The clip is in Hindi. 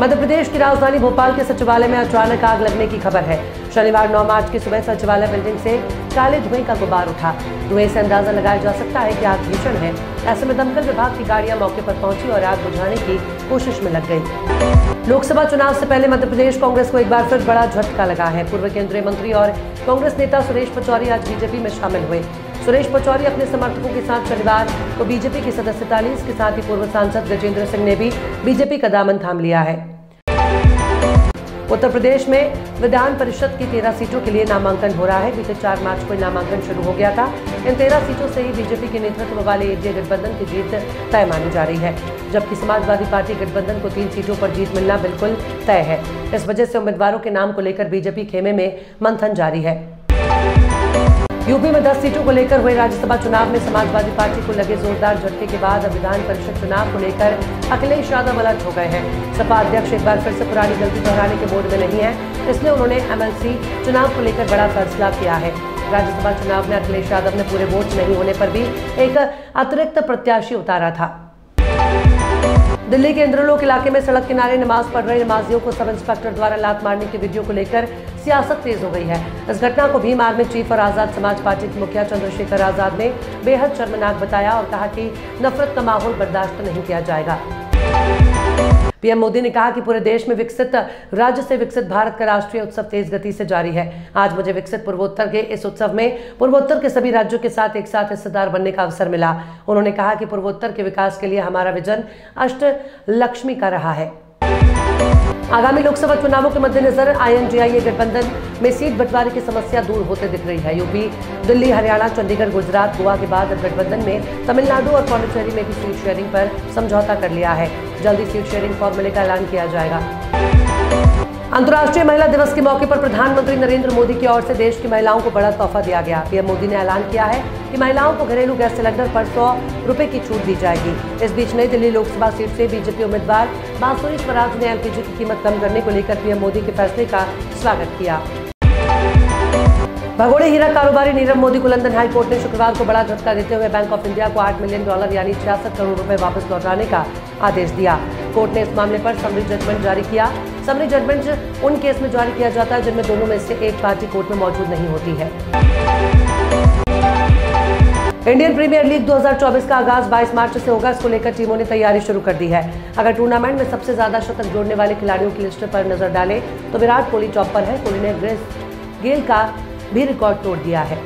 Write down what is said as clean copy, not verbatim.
मध्य प्रदेश की राजधानी भोपाल के सचिवालय में अचानक आग लगने की खबर है। शनिवार 9 मार्च की सुबह सचिवालय बिल्डिंग से काले धुएं का गुबार उठा। धुएं से अंदाजा लगाया जा सकता है कि आग भीषण है। ऐसे में दमकल विभाग की गाड़ियां मौके पर पहुंची और आग बुझाने की कोशिश में लग गई। लोकसभा चुनाव से पहले मध्य प्रदेश कांग्रेस को एक बार फिर बड़ा झटका लगा है। पूर्व केंद्रीय मंत्री और कांग्रेस नेता सुरेश पचौरी आज बीजेपी में शामिल हुए। सुरेश पचौरी अपने समर्थकों के साथ शनिवार को बीजेपी की सदस्यता ली। इसके साथ ही पूर्व सांसद गजेंद्र सिंह ने भी बीजेपी का दामन थाम लिया है। उत्तर प्रदेश में विधान परिषद की 13 सीटों के लिए नामांकन हो रहा है। बीते 4 मार्च को नामांकन शुरू हो गया था। इन 13 सीटों से ही बीजेपी के नेतृत्व वाले एनडीए गठबंधन की जीत तय मानी जा रही है, जबकि समाजवादी पार्टी गठबंधन को 3 सीटों पर जीत मिलना बिल्कुल तय है। इस वजह से उम्मीदवारों के नाम को लेकर बीजेपी खेमे में मंथन जारी है। यूपी में 10 सीटों को लेकर हुए राज्यसभा चुनाव में समाजवादी पार्टी को लगे जोरदार झटके के बाद अब विधान परिषद चुनाव को लेकर अखिलेश यादव अलर्ट हो गए हैं। सपा अध्यक्ष एक बार फिर से पुरानी गलती दोहराने के मूड में नहीं है, इसलिए उन्होंने एमएलसी चुनाव को लेकर बड़ा फैसला किया है। राज्यसभा चुनाव में अखिलेश यादव ने पूरे वोट नहीं होने पर भी एक अतिरिक्त प्रत्याशी उतारा था। दिल्ली के इंद्रलोक इलाके में सड़क किनारे नमाज पढ़ रहे नमाजियों को सब इंस्पेक्टर द्वारा लात मारने की वीडियो को लेकर सियासत तेज हो गई है। इस घटना को भीम आर्मी चीफ और आजाद समाज पार्टी के मुखिया चंद्रशेखर आजाद ने बेहद शर्मनाक बताया और कहा कि नफरत का माहौल बर्दाश्त नहीं किया जाएगा। पीएम मोदी ने कहा कि पूरे देश में विकसित राज्य से विकसित भारत का राष्ट्रीय उत्सव तेज गति से जारी है। आज मुझे विकसित पूर्वोत्तर के इस उत्सव में पूर्वोत्तर के सभी राज्यों के साथ एक साथ हिस्सेदार बनने का अवसर मिला। उन्होंने कहा कि पूर्वोत्तर के विकास के लिए हमारा विजन अष्टलक्ष्मी का रहा है। आगामी लोकसभा चुनावों के मद्देनजर INDIA गठबंधन में सीट बंटवारे की समस्या दूर होते दिख रही है। यूपी, दिल्ली, हरियाणा, चंडीगढ़, गुजरात, गोवा के बाद अब गठबंधन में तमिलनाडु और पौंडीचेरी में भी सीट शेयरिंग पर समझौता कर लिया है। जल्दी सीट शेयरिंग फॉर्मूले का ऐलान किया जाएगा। अंतर्राष्ट्रीय महिला दिवस के मौके पर प्रधानमंत्री नरेंद्र मोदी की ओर से देश की महिलाओं को बड़ा तोहफा दिया गया। पीएम मोदी ने ऐलान किया है कि महिलाओं को घरेलू गैस सिलेंडर पर 100 रुपए की छूट दी जाएगी। इस बीच नई दिल्ली लोकसभा सीट से बीजेपी उम्मीदवार बांसुरी स्वराज ने LPG की कीमत कम करने को लेकर पीएम मोदी के फैसले का स्वागत किया। भगोड़े हीरा कारोबारी नीरव मोदी को लंदन हाई कोर्ट ने शुक्रवार को बड़ा झटका देते हुए बैंक ऑफ इंडिया को $8 मिलियन यानी 66 करोड़ रुपए वापस लौटाने का आदेश दिया। कोर्ट ने इस मामले पर समरी जजमेंट जारी किया। समरी जजमेंट उन केस में जारी किया जाता है जिनमें दोनों में से एक पार्टी कोर्ट में मौजूद नहीं होती है। इंडियन प्रीमियर लीग 2024 का आगाज 22 मार्च से होगा। इसको लेकर टीमों ने तैयारी शुरू कर दी है। अगर टूर्नामेंट में सबसे ज्यादा शतक जोड़ने वाले खिलाड़ियों की लिस्ट पर नजर डालें तो विराट कोहली टॉप पर है। कोहली ने ग्रेस गेल का भी रिकॉर्ड तोड़ दिया है।